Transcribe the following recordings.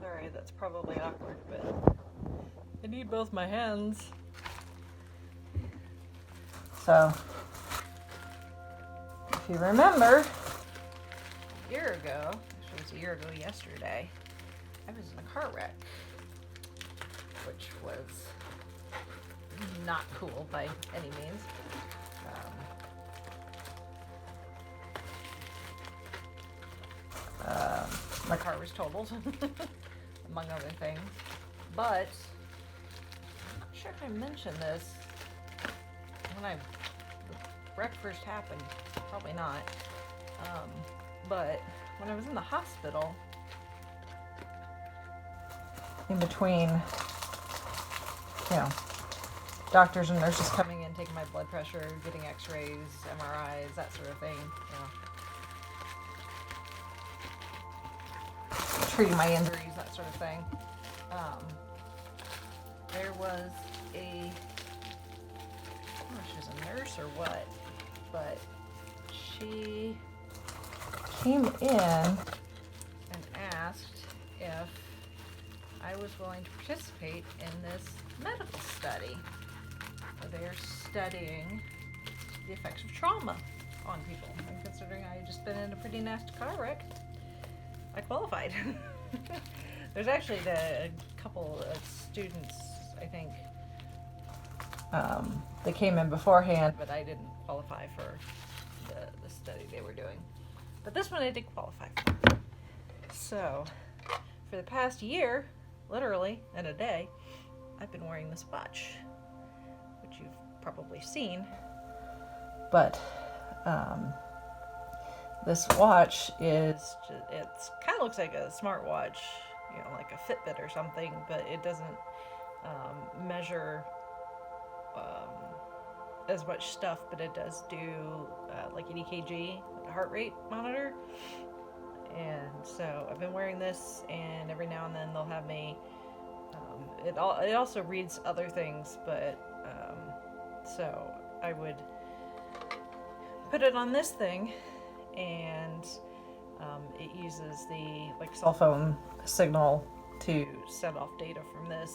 Alright, that's probably awkward, but I need both my hands. So, if you remember, a year ago, actually it was a year ago yesterday, I was in a car wreck, which was not cool by any means. My car was totaled, among other things. But I'm not sure if I mentioned this when the wreck first happened. Probably not. But when I was in the hospital, in between, doctors and nurses coming in, taking my blood pressure, getting x-rays, MRIs, that sort of thing, treating my injuries, that sort of thing. There was I don't know if she was a nurse or what, but she came in and asked if I was willing to participate in this medical study. They're studying the effects of trauma on people. And considering I had just been in a pretty nasty car wreck, I qualified. There's actually a couple of students, I think, that came in beforehand, but I didn't qualify for the study they were doing. But this one I did qualify for. So, for the past year, literally, in a day, I've been wearing this watch, which you've probably seen. But, this watch it's kind of looks like a smartwatch, like a Fitbit or something, but it doesn't measure as much stuff, but it does do like an EKG, like a heart rate monitor. And so I've been wearing this, and every now and then they'll have me. It also reads other things, but so I would put it on this thing, and it uses the cell phone signal to set off data from this,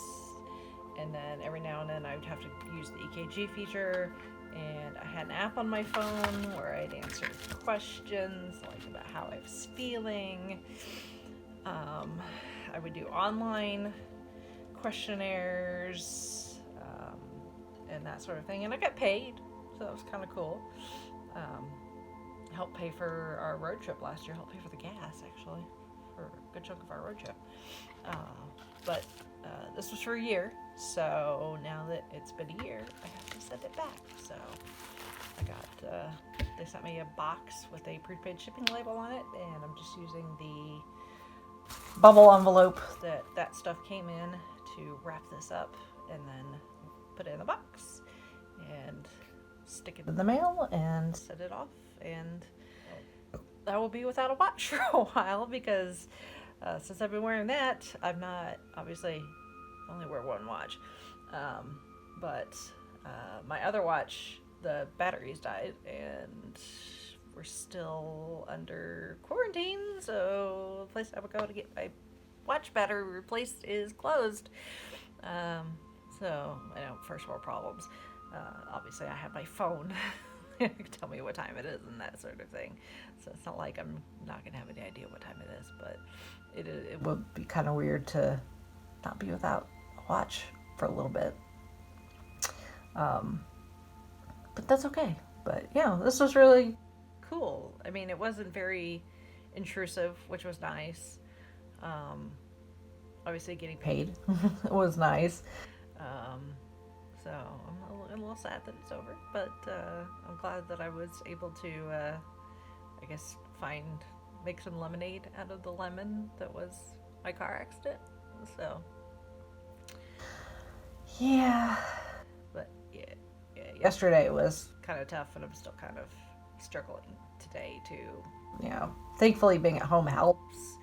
and then every now and then I would have to use the EKG feature, and I had an app on my phone where I'd answer questions about how I was feeling. I would do online questionnaires and that sort of thing, and I got paid, so that was kind of cool. Helped pay for our road trip last year. Helped pay for the gas, actually, for a good chunk of our road trip. But this was for a year, so now that it's been a year, I have to send it back. So I got, they sent me a box with a prepaid shipping label on it, and I'm just using the bubble envelope that stuff came in to wrap this up, and then put it in the box and stick it in the mail and set it off. And I will be without a watch for a while, because since I've been wearing that, I've not, obviously, only wear one watch, but my other watch, the batteries died, and we're still under quarantine, so the place I would go to get my watch battery replaced is closed. So I know, first world problems. Obviously I have my phone. It can tell me what time it is and that sort of thing. So it's not like I'm not going to have any idea what time it is, but it would be kind of weird to not be without a watch for a little bit. But that's okay. But yeah, this was really cool. I mean, it wasn't very intrusive, which was nice. Obviously getting paid was nice. So I'm a little sad that it's over, but I'm glad that I was able to, I guess, make some lemonade out of the lemon that was my car accident. So, yeah. But yeah, yesterday was kind of tough, and I'm still kind of struggling today too. Thankfully being at home helps.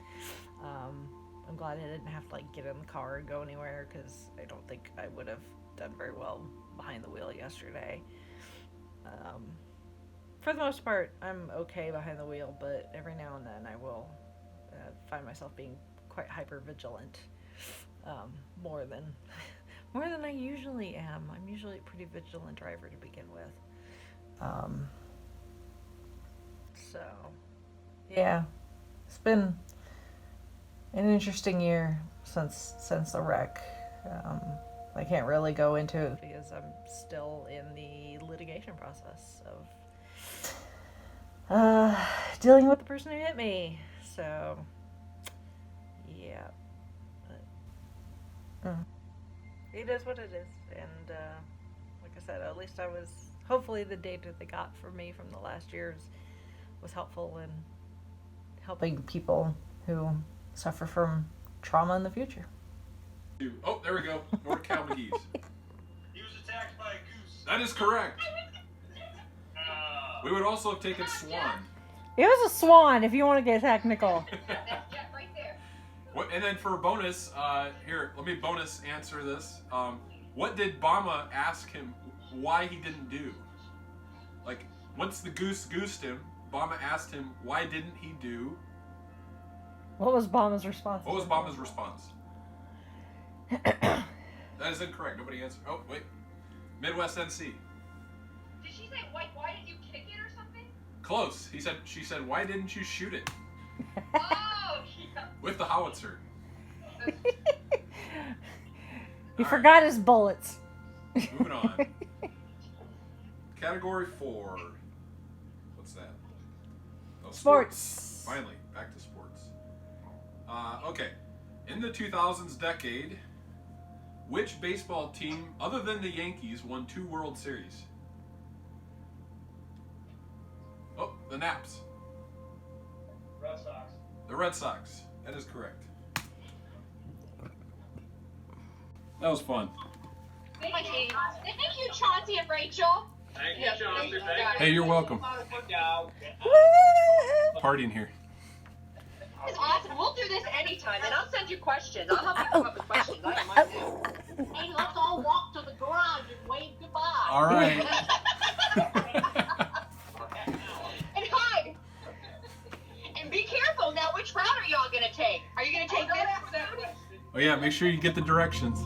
I'm glad I didn't have to get in the car and go anywhere, because I don't think I would have done very well behind the wheel yesterday. For the most part, I'm okay behind the wheel, but every now and then I will find myself being quite hyper vigilant, more than more than I usually am. I'm usually a pretty vigilant driver to begin with. So, yeah, it's been an interesting year since the wreck. I can't really go into it because I'm still in the litigation process of dealing with the person who hit me. So, yeah, but, it is what it is. And like I said, at least I was, hopefully the data they got for me from the last years was helpful in helping people who suffer from trauma in the future. Oh, there we go. North Cal McGee's. He was attacked by a goose. That is correct. We would also have taken Swan. It was a swan, if you want to get technical. That's Jeff right there. What, and then for a bonus, here, let me bonus answer this. What did Bama ask him why he didn't do? Like, once the goose goosed him, Bama asked him, why didn't he do? What was Bama's response? What was Bama's response? That is incorrect. Nobody answered. Oh, wait. Midwest NC. Did she say, why did you kick it or something? Close. She said, why didn't you shoot it? Oh, yeah. With the howitzer. He forgot his bullets. Moving on. Category 4. What's that? Oh, Sports. Finally, back to sports. Okay. In the 2000s decade, which baseball team, other than the Yankees, won 2 World Series? Oh, the Naps. Red Sox. The Red Sox. That is correct. That was fun. Thank you, Chauncey and Rachel. Thank you, Chauncey. Hey, you're welcome. Party in here. It's awesome. We'll do this anytime, and I'll send you questions. I'll help you come up with questions. I don't mind too. Hey, let's all walk to the garage and wave goodbye. All right. And hug. And be careful. Now, which route are y'all going to take? Are you going to take this or that? Oh yeah, make sure you get the directions.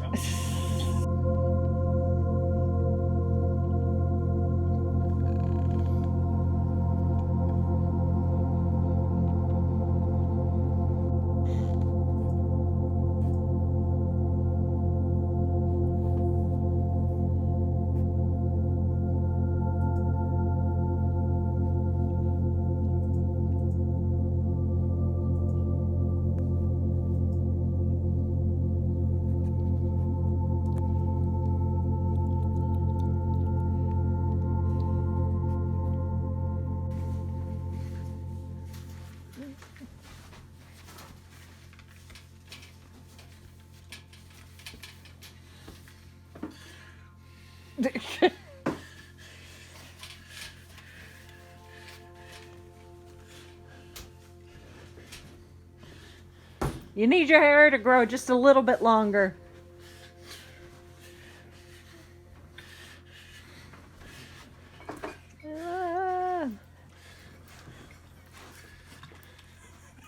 You need your hair to grow just a little bit longer.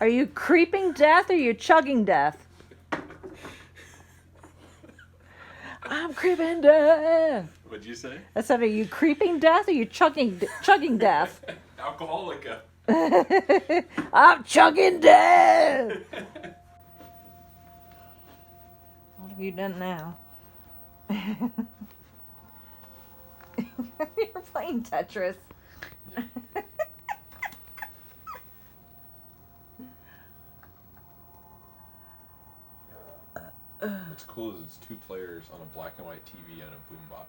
Are you creeping death or are you chugging death? I'm creeping death. What'd you say? I said, are you creeping death or are you chugging death? Alcoholica. I'm chugging death. What have you done now? You're playing Tetris. What's cool is it's 2 players on a black and white TV and a boombox.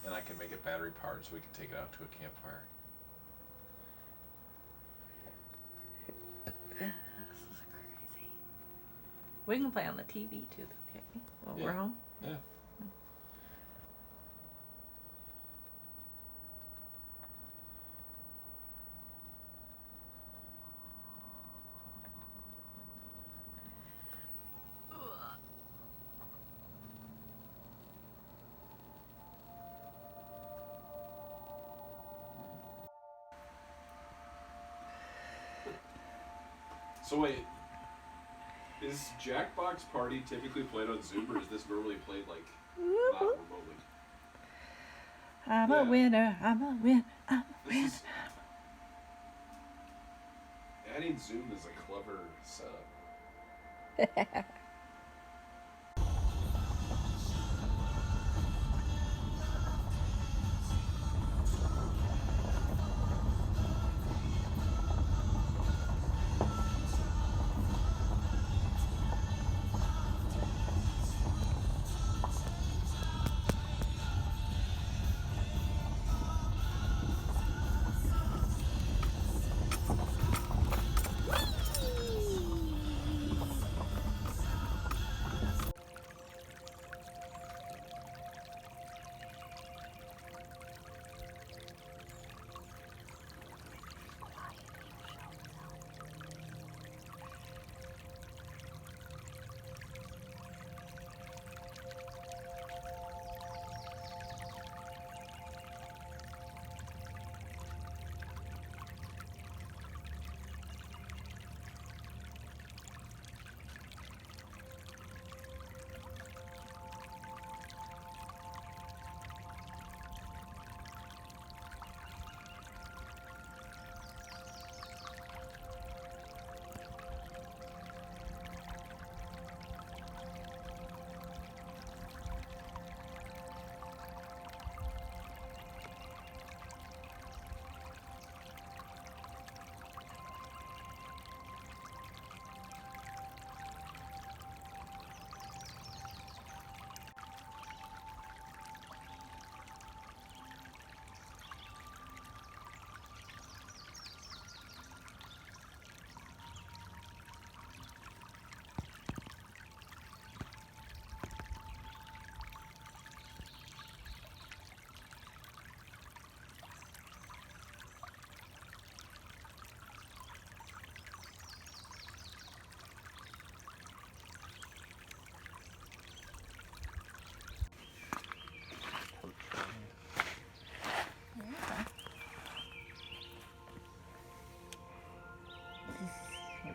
And I can make it battery powered so we can take it out to a campfire. This is crazy. We can play on the TV too, okay? While we're home. Yeah. So wait, is Jackbox Party typically played on Zoom, or is this normally played like not remotely? I'm a winner. I'm a winner. I'm a winner. Adding Zoom is a clever setup.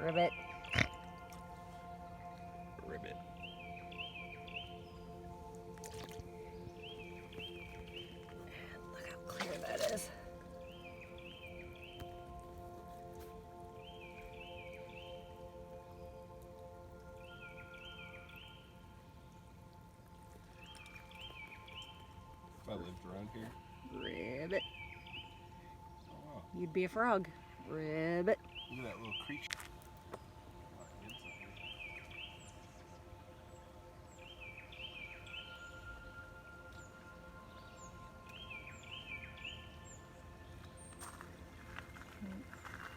Ribbit. Ribbit. Look how clear that is. If I lived around here. Ribbit. Oh wow. You'd be a frog. Ribbit. Look at that little creature.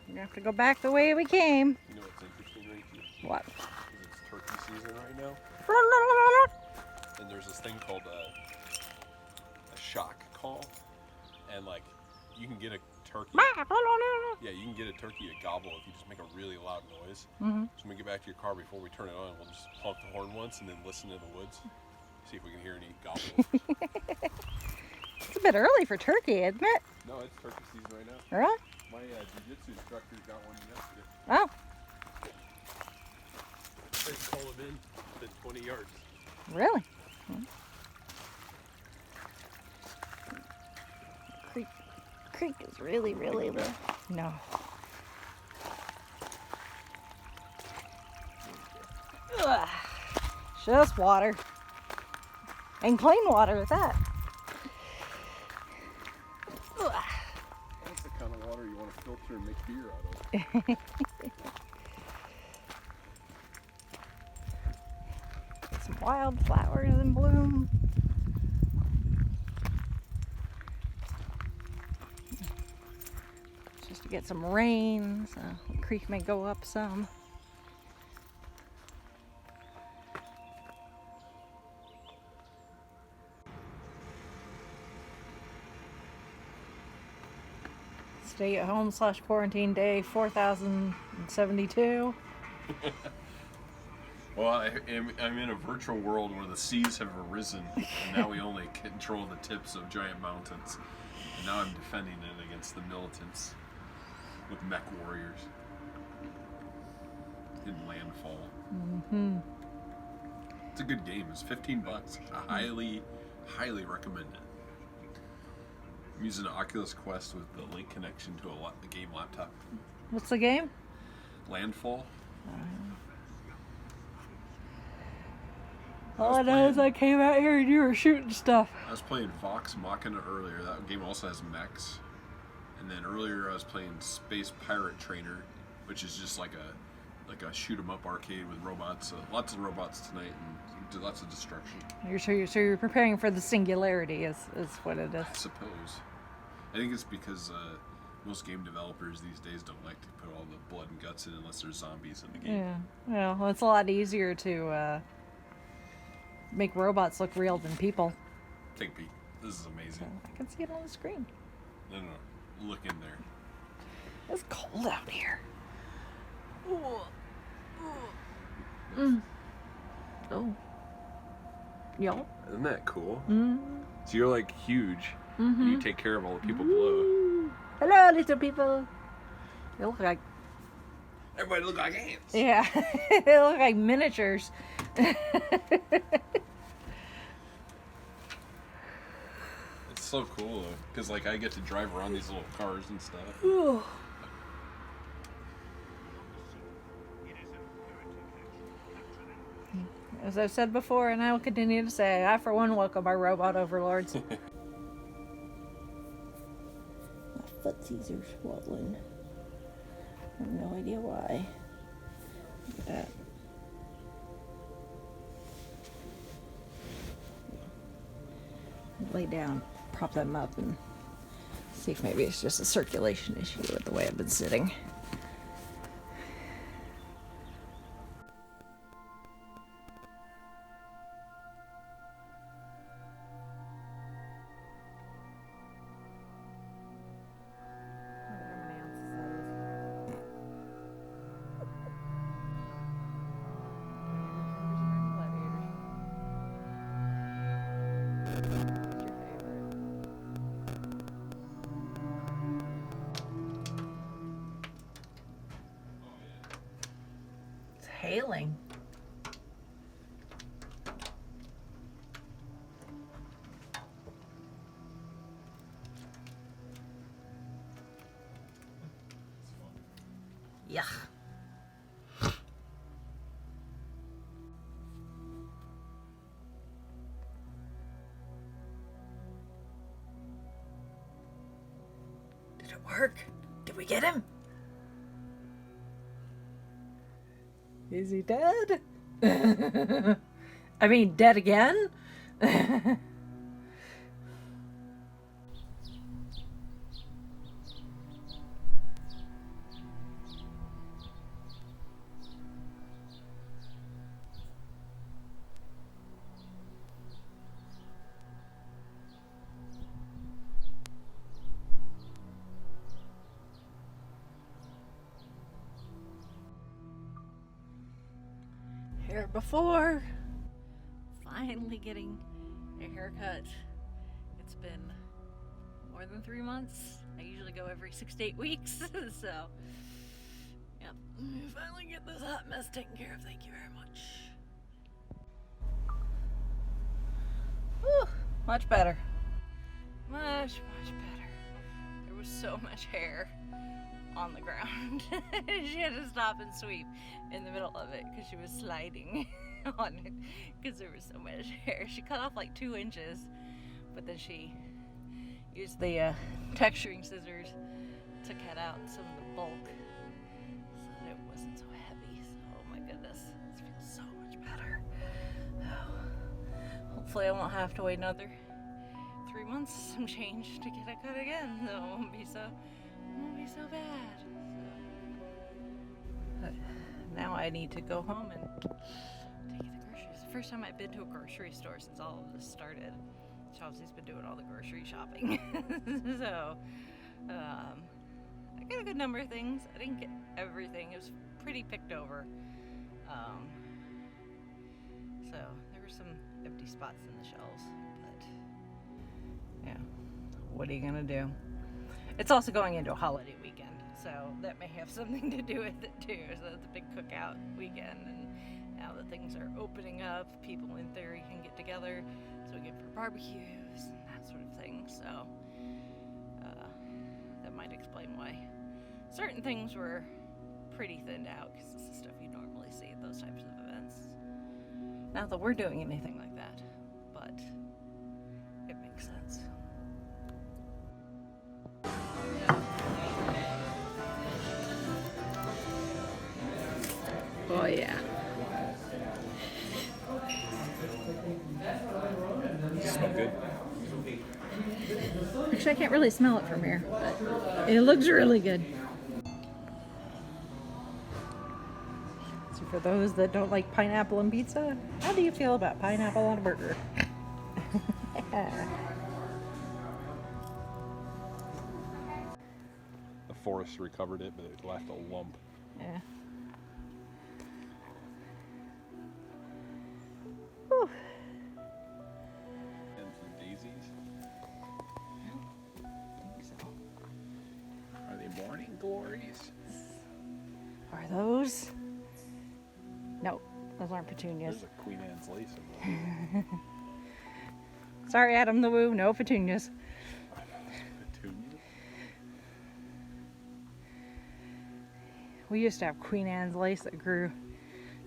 You're gonna have to go back the way we came. You know what's interesting, Ricky? What? Is it's turkey season right now, and there's this thing called a shock call, and like you can get a turkey. Yeah, you can get a turkey to gobble if you just make a really loud noise. Mm-hmm. So when we get back to your car before we turn it on, we'll just honk the horn once and then listen in the woods, see if we can hear any gobbles. It's a bit early for turkey, isn't it? No, it's turkey season right now. Really? My jiu-jitsu instructor got one yesterday. Oh, They call him in within 20 yards. really? Creek is really low. No. Ugh. Just water. And clean water at that. Ugh. That's the kind of water you want to filter and make beer out of. Some wildflowers in bloom. Just to get some rain, so the creek may go up some. Stay at home / quarantine day 4072. Well, I'm in a virtual world where the seas have arisen, and now we only control the tips of giant mountains. And now I'm defending it against the militants with mech warriors. in Landfall. Mm-hmm. It's a good game. It's $15. I highly recommend it. I'm using an Oculus Quest with the link connection to a game laptop. What's the game? Landfall. All I know is I came out here and you were shooting stuff. I was playing Vox Machina earlier. That game also has mechs. And then earlier I was playing Space Pirate Trainer, which is just like a shoot 'em up arcade with robots. Lots of robots tonight and lots of destruction. So you're preparing for the singularity is what it is. I suppose. I think it's because most game developers these days don't like to put all the blood and guts in unless there's zombies in the game. Yeah. Well, it's a lot easier to make robots look real than people. Take a peek. This is amazing. So I can see it on the screen. No. Look in there. It's cold out here. Ooh. Mm. Oh. Y'all? Isn't that cool? Mm. So you're like huge. Mm-hmm. And you take care of all the people below. Hello, little people. They look like... Everybody look like ants. Yeah. They look like miniatures. It's so cool though, because like I get to drive around these little cars and stuff. Ooh. As I've said before, and I will continue to say, I for one welcome our robot overlords. My footsies are swollen. I have no idea why. Look at that. Lay down, prop them up, and see if maybe it's just a circulation issue with the way I've been sitting. Hailing. Yuck. Did it work? Did we get him? Is he dead? I mean, dead again? Here before. Finally getting a haircut. It's been more than 3 months. I usually go every 6 to 8 weeks. So, yep. Finally get this hot mess taken care of. Thank you very much. Whew, much better. Much better. There was so much hair on the ground. She had to stop and sweep in the middle of it because she was sliding on it because there was so much hair. She cut off like 2 inches, but then she used the texturing scissors to cut out some of the bulk so that it wasn't so heavy. So, oh my goodness, this feels so much better. Oh, hopefully I won't have to wait another 3 months, some change to get a cut again. So it won't be so bad. But now I need to go home and take the groceries. The first time I've been to a grocery store since all of this started. Chelsea's been doing all the grocery shopping. So, I got a good number of things. I didn't get everything. It was pretty picked over. So, there were some empty spots in the shelves. But, yeah. What are you going to do? It's also going into a holiday weekend. So that may have something to do with it too. So it's a big cookout weekend, and now that things are opening up, people in theory can get together so we get for barbecues and that sort of thing. So that might explain why certain things were pretty thinned out, because it's the stuff you normally see at those types of events. Not that we're doing anything like that, but it makes sense. Oh yeah. Smell good. Actually, I can't really smell it from here, but it looks really good. So for those that don't like pineapple on pizza, how do you feel about pineapple on a burger? The forest recovered it, but it left a lump. Yeah. Whew. And some daisies. Are they morning glories? Are those? No, those aren't petunias. There's a Queen Anne's lace in there. Sorry, Adam the Woo, no petunias. Petunia? We used to have Queen Anne's lace that grew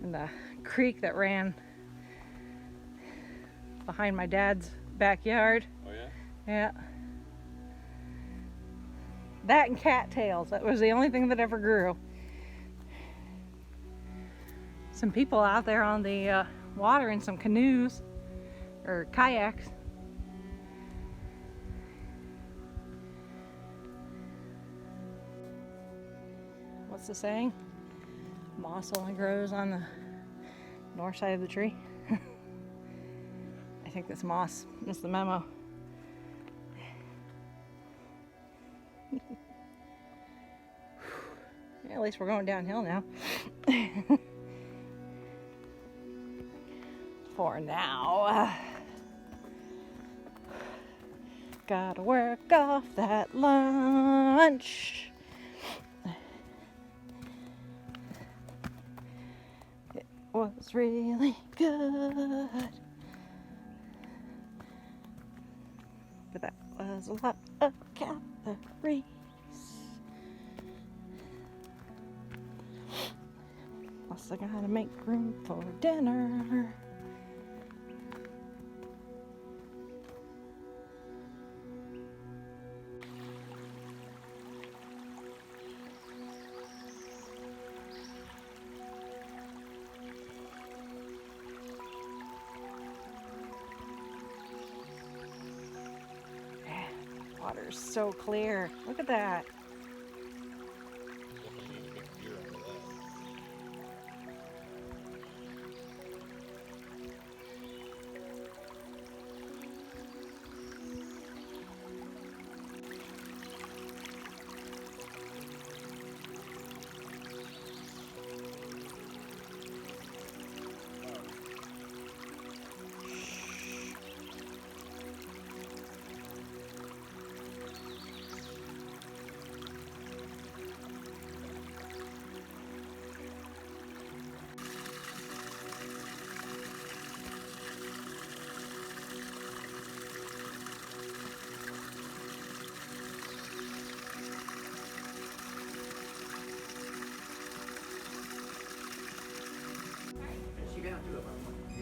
in the creek that ran behind my dad's backyard. Oh yeah? Yeah. That and cattails. That was the only thing that ever grew. Some people out there on the water in some canoes or kayaks. What's the saying? Moss only grows on the north side of the tree. I think that's moss. That's the memo. Yeah, at least we're going downhill now. For now. Gotta work off that lunch. It was really good. But that was a lot of calories. Plus I gotta make room for dinner. Water's so clear. Look at that.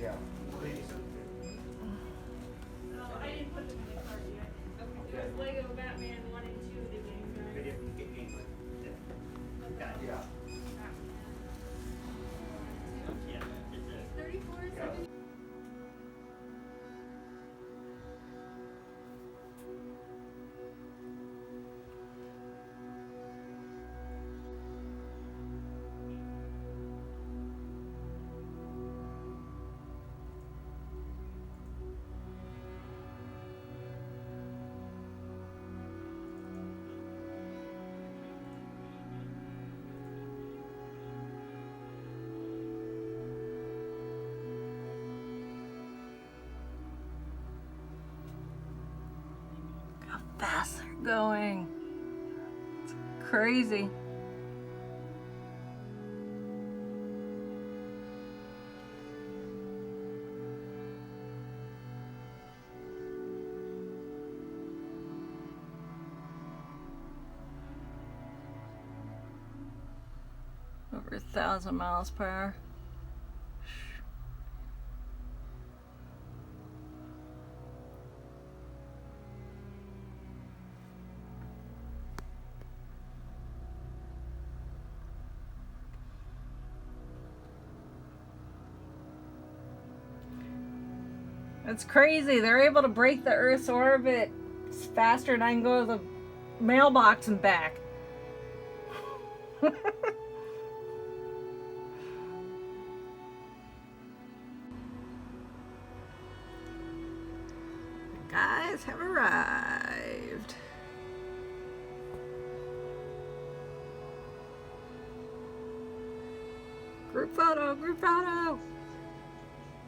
Yeah. I didn't put them in the card yet. It was Lego Batman 1 and 2 the game, right? Yeah. It's 34 or something. How fast they're going. It's crazy. over 1,000 miles per hour. It's crazy. They're able to break the Earth's orbit faster than I can go to the mailbox and back. Guys have arrived. Group photo, group photo.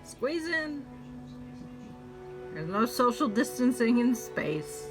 Squeeze in. There's no social distancing in space.